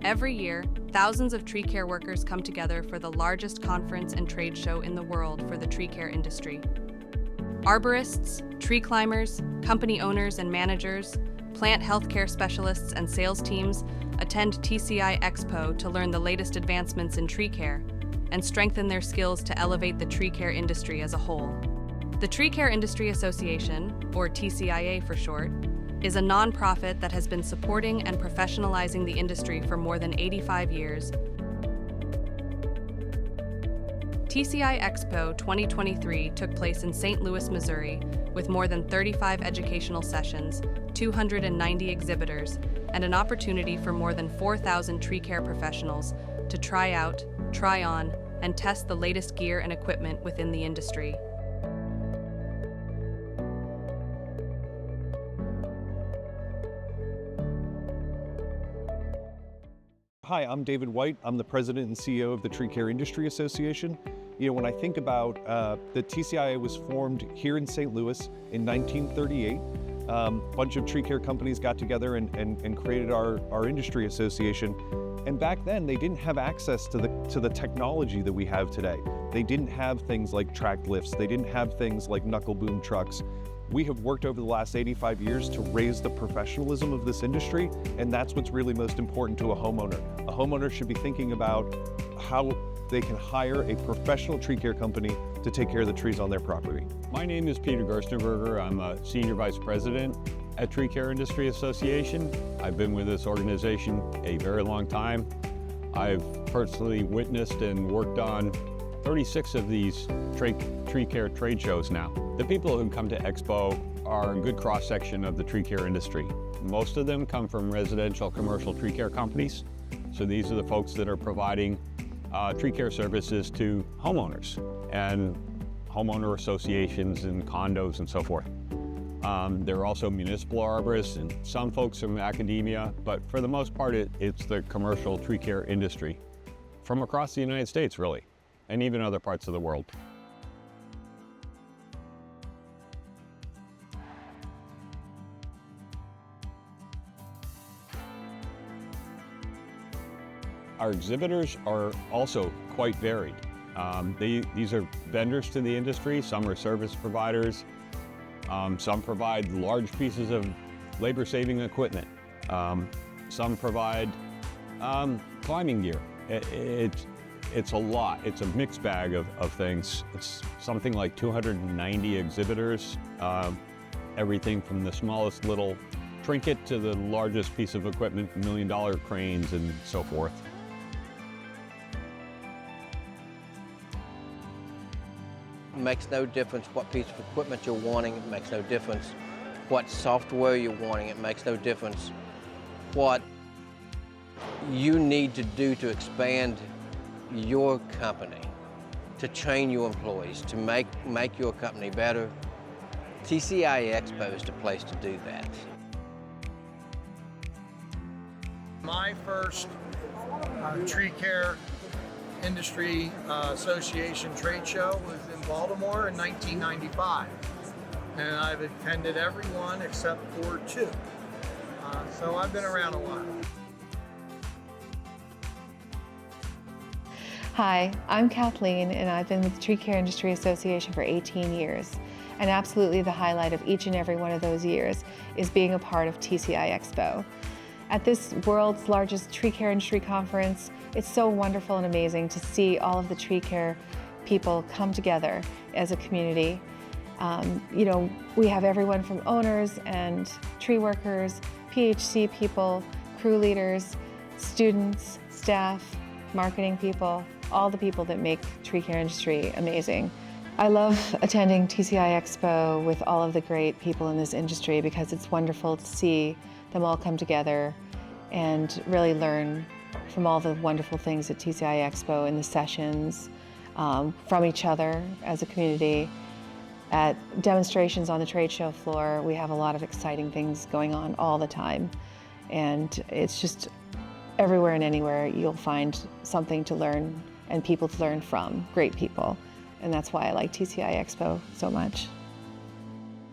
Every year, thousands of tree care workers come together for the largest conference and trade show in the world for the tree care industry. Arborists, tree climbers, company owners and managers, plant healthcare specialists and sales teams attend TCI Expo to learn the latest advancements in tree care and strengthen their skills to elevate the tree care industry as a whole. The Tree Care Industry Association, or TCIA for short, is a nonprofit that has been supporting and professionalizing the industry for more than 85 years. TCI Expo 2023 took place in St. Louis, Missouri, with more than 35 educational sessions, 290 exhibitors, and an opportunity for more than 4,000 tree care professionals to try out, try on, and test the latest gear and equipment within the industry. Hi, I'm David White. I'm the president and CEO of the Tree Care Industry Association. When I think about the TCIA was formed here in St. Louis in 1938. A bunch of tree care companies got together and created our industry association. And back then, they didn't have access to the technology that we have today. They didn't have things like tracked lifts. They didn't have things like knuckle boom trucks. We have worked over the last 85 years to raise the professionalism of this industry, and that's what's really most important to a homeowner. A homeowner should be thinking about how they can hire a professional tree care company to take care of the trees on their property. My name is Peter Gerstenberger. I'm a Senior Vice President at Tree Care Industry Association. I've been with this organization a very long time. I've personally witnessed and worked on 36 of these tree care trade shows now. The people who come to Expo are a good cross-section of the tree care industry. Most of them come from residential commercial tree care companies. So these are the folks that are providing tree care services to homeowners and homeowner associations and condos and so forth. There are also municipal arborists and some folks from academia, but for the most part, it's the commercial tree care industry from across the United States, really, and even other parts of the world. Our exhibitors are also quite varied. These are vendors to the industry. Some are service providers. Some provide large pieces of labor-saving equipment. Some provide climbing gear. It's a lot. It's a mixed bag of things. It's something like 290 exhibitors, everything from the smallest little trinket to the largest piece of equipment, $1 million cranes and so forth. It makes no difference what piece of equipment you're wanting. It makes no difference what software you're wanting. It makes no difference what you need to do to expand your company, to train your employees, to make your company better. TCI Expo is the place to do that. My first tree care industry association trade show was in Baltimore in 1995, and I've attended every one except for two. So I've been around a while. Hi, I'm Kathleen, and I've been with the Tree Care Industry Association for 18 years. And absolutely the highlight of each and every one of those years is being a part of TCI Expo. At this world's largest tree care industry conference, it's so wonderful and amazing to see all of the tree care people come together as a community. We have everyone from owners and tree workers, PHC people, crew leaders, students, staff, marketing people, all the people that make tree care industry amazing. I love attending TCI Expo with all of the great people in this industry because it's wonderful to see them all come together and really learn from all the wonderful things at TCI Expo in the sessions, from each other as a community. At demonstrations on the trade show floor, we have a lot of exciting things going on all the time. And it's just everywhere and anywhere you'll find something to learn and people to learn from, great people. And that's why I like TCI Expo so much.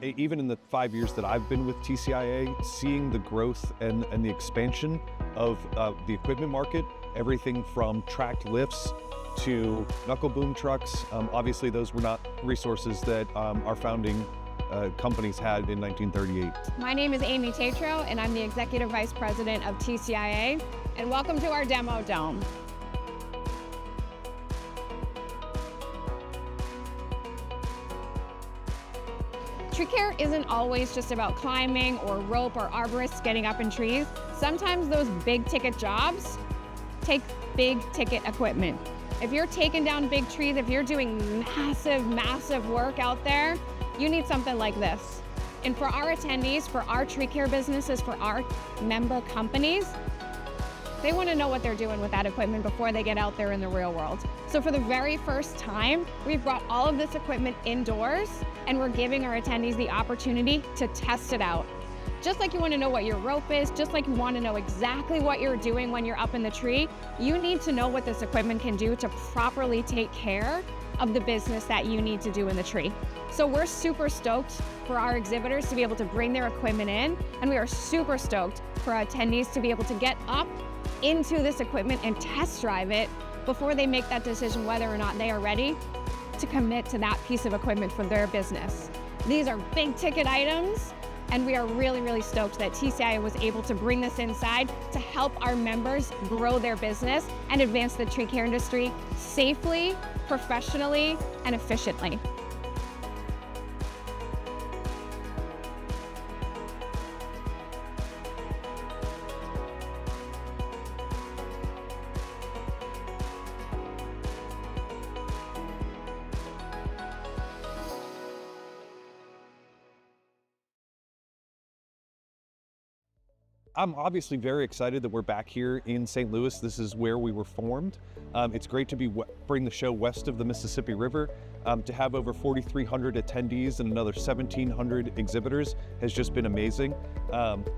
Even in the 5 years that I've been with TCIA, seeing the growth and the expansion of the equipment market, everything from tracked lifts to knuckle boom trucks. Obviously, those were not resources that our founding companies had in 1938. My name is Amy Tatro, and I'm the Executive Vice President of TCIA, and welcome to our demo dome. Tree care isn't always just about climbing or rope or arborists getting up in trees. Sometimes those big ticket jobs take big ticket equipment. If you're taking down big trees, if you're doing massive work out there, you need something like this. And for our attendees, for our tree care businesses, for our member companies, they want to know what they're doing with that equipment before they get out there in the real world. So for the very first time, we've brought all of this equipment indoors, and we're giving our attendees the opportunity to test it out. Just like you want to know what your rope is, just like you want to know exactly what you're doing when you're up in the tree, you need to know what this equipment can do to properly take care of the business that you need to do in the tree. So we're super stoked for our exhibitors to be able to bring their equipment in, and we are super stoked for our attendees to be able to get up into this equipment and test drive it before they make that decision whether or not they are ready to commit to that piece of equipment for their business. These are big ticket items, and we are really stoked that TCIA was able to bring this inside to help our members grow their business and advance the tree care industry safely, professionally, and efficiently. I'm obviously very excited that we're back here in St. Louis. This is where we were formed. It's great to bring the show west of the Mississippi River. To have over 4,300 attendees and another 1,700 exhibitors has just been amazing.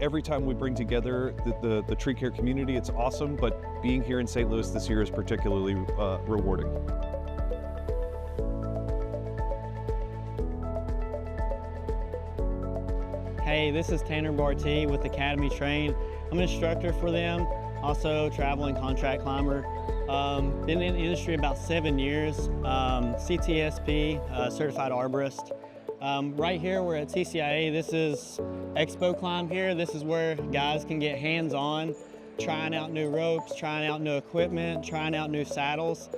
Every time we bring together the tree care community, it's awesome, but being here in St. Louis this year is particularly rewarding. Hey, this is Tanner Bartee with Academy Train. I'm an instructor for them, also traveling contract climber. Been in the industry about 7 years, CTSP, certified arborist. Right here, we're at TCIA. This is Expo Climb here. This is where guys can get hands-on, trying out new ropes, trying out new equipment, trying out new saddles,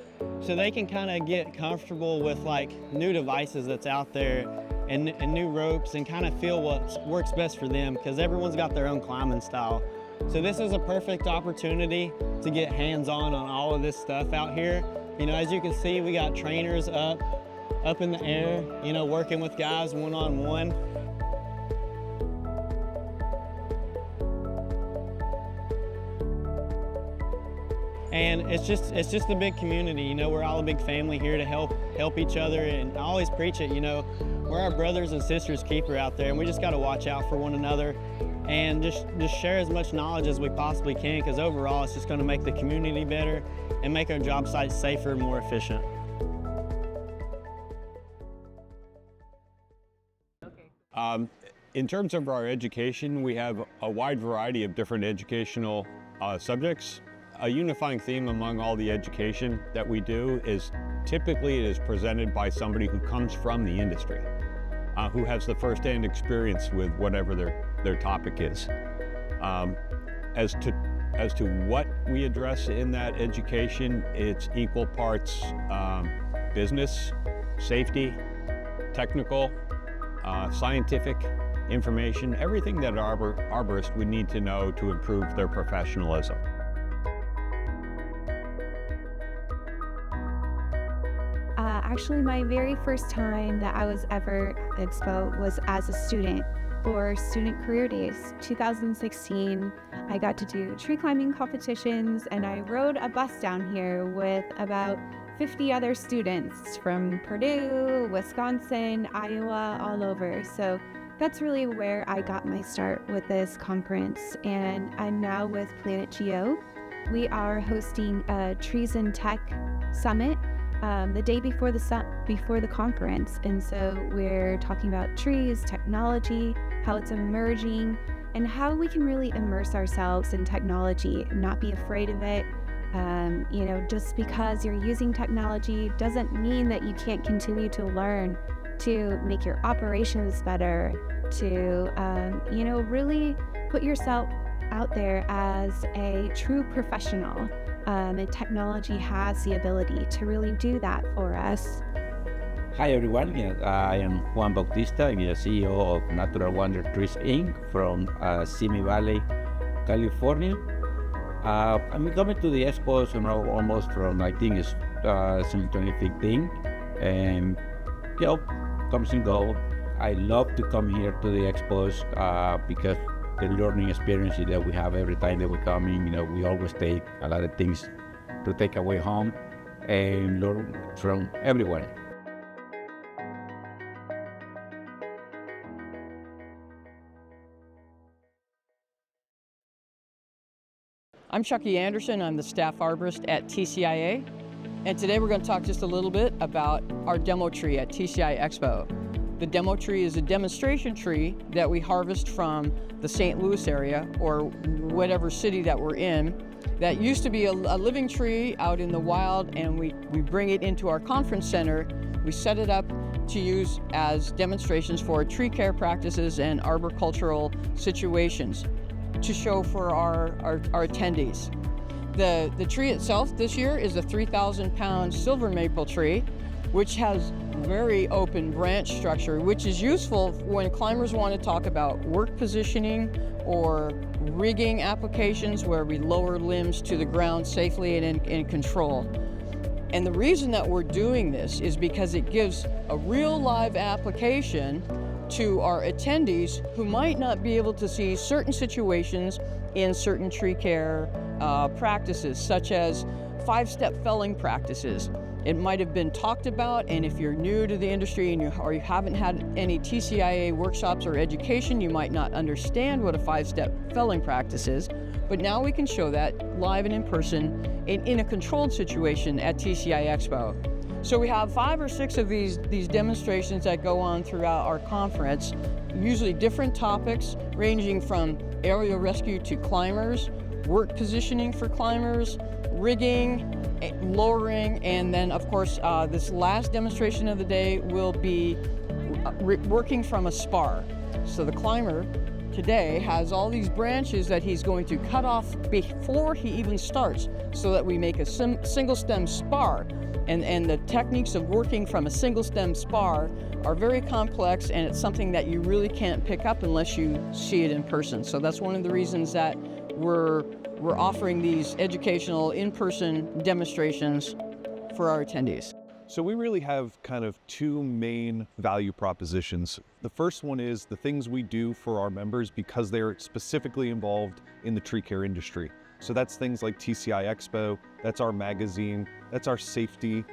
so they can kind of get comfortable with like new devices that's out there and new ropes and kind of feel what works best for them, because everyone's got their own climbing style. So this is a perfect opportunity to get hands-on on all of this stuff out here. You know, as you can see, we got trainers up in the air, you know, working with guys one-on-one. And it's just a big community, you know. We're all a big family here to help each other, and I always preach it, you know, we're our brothers and sisters keeper out there, and we just got to watch out for one another and just share as much knowledge as we possibly can, because overall it's just going to make the community better and make our job sites safer and more efficient. In terms of our education, we have a wide variety of different educational subjects. A unifying theme among all the education that we do is typically it is presented by somebody who comes from the industry, who has the first-hand experience with whatever their topic is. As to what we address in that education, it's equal parts business, safety, technical, scientific information, everything that an arborist would need to know to improve their professionalism. Actually, my very first time that I was ever at Expo was as a student for Student Career Days 2016. I got to do tree climbing competitions, and I rode a bus down here with about 50 other students from Purdue, Wisconsin, Iowa, all over. So that's really where I got my start with this conference, and I'm now with Planet Geo. We are hosting a Trees and Tech Summit the day before the conference, and so we're talking about trees, technology, how it's emerging, and how we can really immerse ourselves in technology and not be afraid of it. Just because you're using technology doesn't mean that you can't continue to learn to make your operations better, to, really put yourself out there as a true professional. And technology has the ability to really do that for us. Hi everyone, I am Juan Bautista. I'm the CEO of Natural Wonder Trees Inc. from Simi Valley, California. I'm coming to the expos almost from, I think it's since 2015, and comes and go. I love to come here to the expos because the learning experience that we have every time that we come in, we always take a lot of things to take away home and learn from everyone. I'm Chucky Anderson. I'm the staff arborist at TCIA, and today we're going to talk just a little bit about our demo tree at TCI Expo. The demo tree is a demonstration tree that we harvest from the St. Louis area, or whatever city that we're in, that used to be a living tree out in the wild, and we bring it into our conference center. We set it up to use as demonstrations for tree care practices and arboricultural situations to show for our attendees. The tree itself this year is a 3,000-pound silver maple tree, which has very open branch structure, which is useful when climbers want to talk about work positioning or rigging applications where we lower limbs to the ground safely and in control. And the reason that we're doing this is because it gives a real live application to our attendees who might not be able to see certain situations in certain tree care practices, such as 5-step felling practices. It might have been talked about, and if you're new to the industry and you haven't had any TCIA workshops or education, you might not understand what a 5-step felling practice is. But now we can show that live and in person in a controlled situation at TCI Expo. So we have 5 or 6 of these demonstrations that go on throughout our conference, usually different topics ranging from aerial rescue to climbers, work positioning for climbers, rigging, lowering, and then of course this last demonstration of the day will be working from a spar. So the climber today has all these branches that he's going to cut off before he even starts, so that we make a single stem spar. And the techniques of working from a single stem spar are very complex, and it's something that you really can't pick up unless you see it in person. So that's one of the reasons that we're offering these educational in-person demonstrations for our attendees. So we really have kind of 2 main value propositions. The first one is the things we do for our members because they're specifically involved in the tree care industry. So that's things like TCI Expo, that's our magazine, that's our safety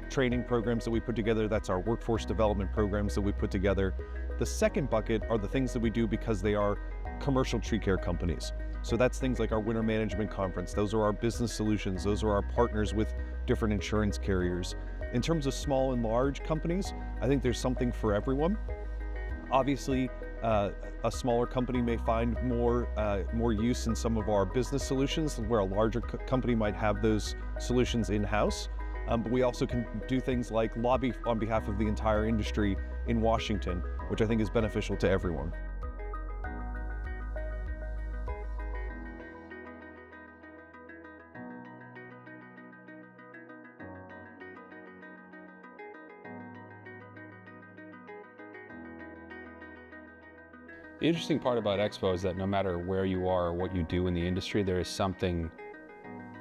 training programs that we put together, that's our workforce development programs that we put together. The second bucket are the things that we do because they are commercial tree care companies. So that's things like our winter management conference, those are our business solutions, those are our partners with different insurance carriers. In terms of small and large companies, I think there's something for everyone. Obviously, a smaller company may find more use in some of our business solutions, where a larger company might have those solutions in-house. But we also can do things like lobby on behalf of the entire industry in Washington, which I think is beneficial to everyone. The interesting part about Expo is that no matter where you are or what you do in the industry, there is something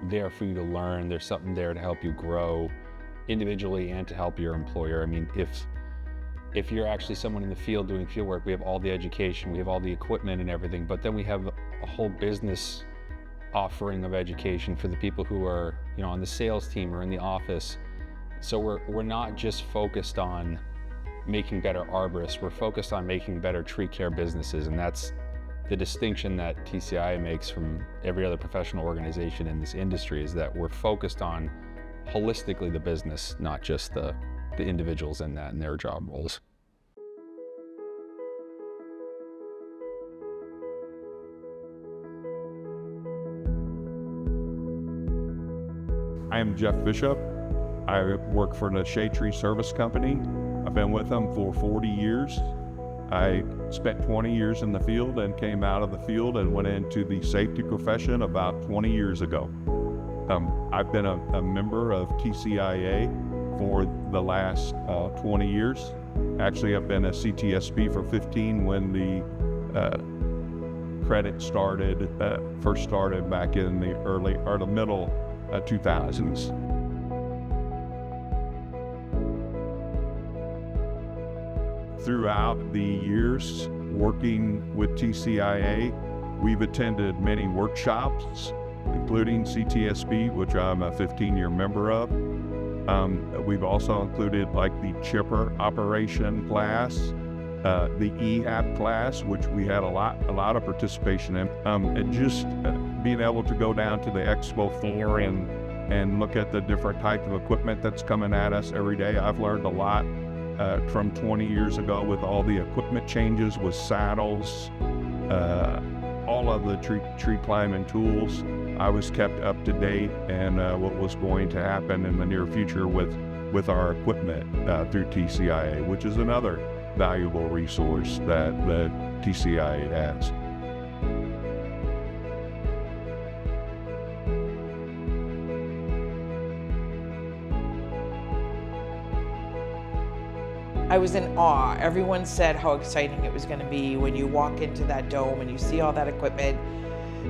there for you to learn. There's something there to help you grow individually and to help your employer. I mean, if you're actually someone in the field doing field work, we have all the education, we have all the equipment and everything, but then we have a whole business offering of education for the people who are, on the sales team or in the office. So we're not just focused on making better arborists, we're focused on making better tree care businesses, and that's the distinction that TCIA makes from every other professional organization in this industry, is that we're focused on holistically the business, not just the individuals in that and their job roles. I am Jeff Bishop. I work for the Shade Tree Service Company. I've been with them for 40 years. I spent 20 years in the field and came out of the field and went into the safety profession about 20 years ago. I've been a member of TCIA for the last 20 years. Actually, I've been a CTSP for 15 when the credit first started back in the middle 2000s. Throughout the years working with TCIA, we've attended many workshops, including CTSP, which I'm a 15-year member of. We've also included like the chipper operation class, the EHAP class, which we had a lot of participation in, and just being able to go down to the expo floor and look at the different type of equipment that's coming at us every day. I've learned a lot from 20 years ago with all the equipment changes with saddles, all of the tree climbing tools. I was kept up to date and what was going to happen in the near future with our equipment through TCIA, which is another valuable resource that TCIA has. I was in awe. Everyone said how exciting it was going to be when you walk into that dome and you see all that equipment.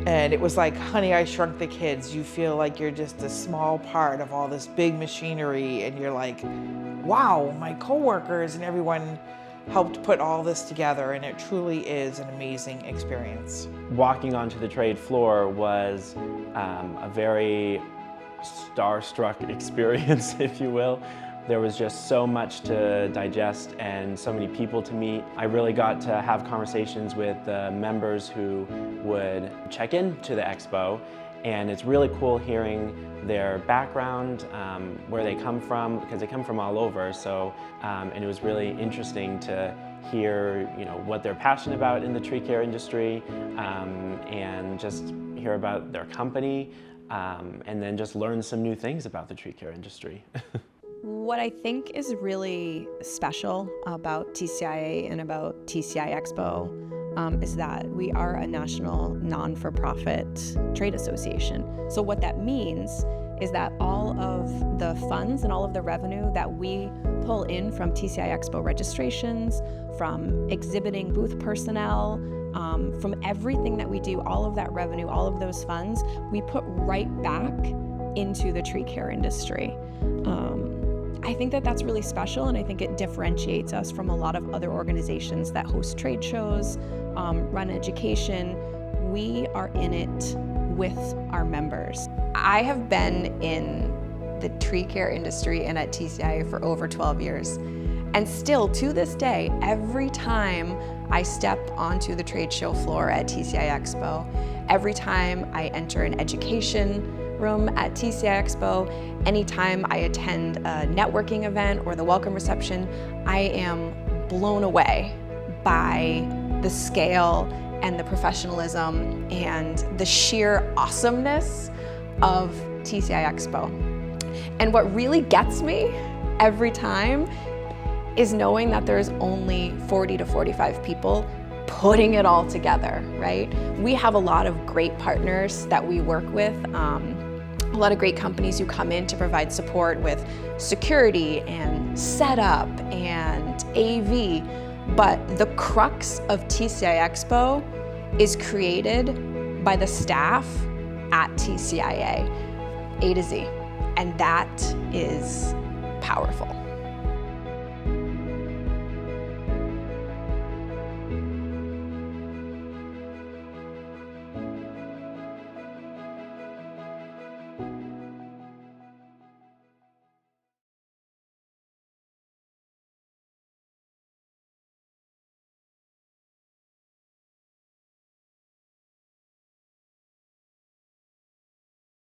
And it was like Honey, I Shrunk the Kids. You feel like you're just a small part of all this big machinery, and you're like, wow, my coworkers and everyone helped put all this together, and it truly is an amazing experience. Walking onto the trade floor was a very starstruck experience, if you will. There was just so much to digest and so many people to meet. I really got to have conversations with the members who would check in to the expo, and it's really cool hearing their background, where they come from, because they come from all over. So, and it was really interesting to hear, what they're passionate about in the tree care industry, and just hear about their company, and then just learn some new things about the tree care industry. What I think is really special about TCIA and about TCI Expo is that we are a national non-for-profit trade association. So what that means is that all of the funds and all of the revenue that we pull in from TCI Expo registrations, from exhibiting booth personnel, from everything that we do, all of that revenue, all of those funds, we put right back into the tree care industry. I think that that's really special, and I think it differentiates us from a lot of other organizations that host trade shows, run education. We are in it with our members. I have been in the tree care industry and at TCIA for over 12 years. And still, to this day, every time I step onto the trade show floor at TCI Expo, every time I enter an education room at TCI Expo, anytime I attend a networking event or the welcome reception, I am blown away by the scale and the professionalism and the sheer awesomeness of TCI Expo. And what really gets me every time is knowing that there's only 40 to 45 people putting it all together, right? We have a lot of great partners that we work with, a lot of great companies who come in to provide support with security and setup and AV, but the crux of TCI Expo is created by the staff at TCIA, A to Z, and that is powerful.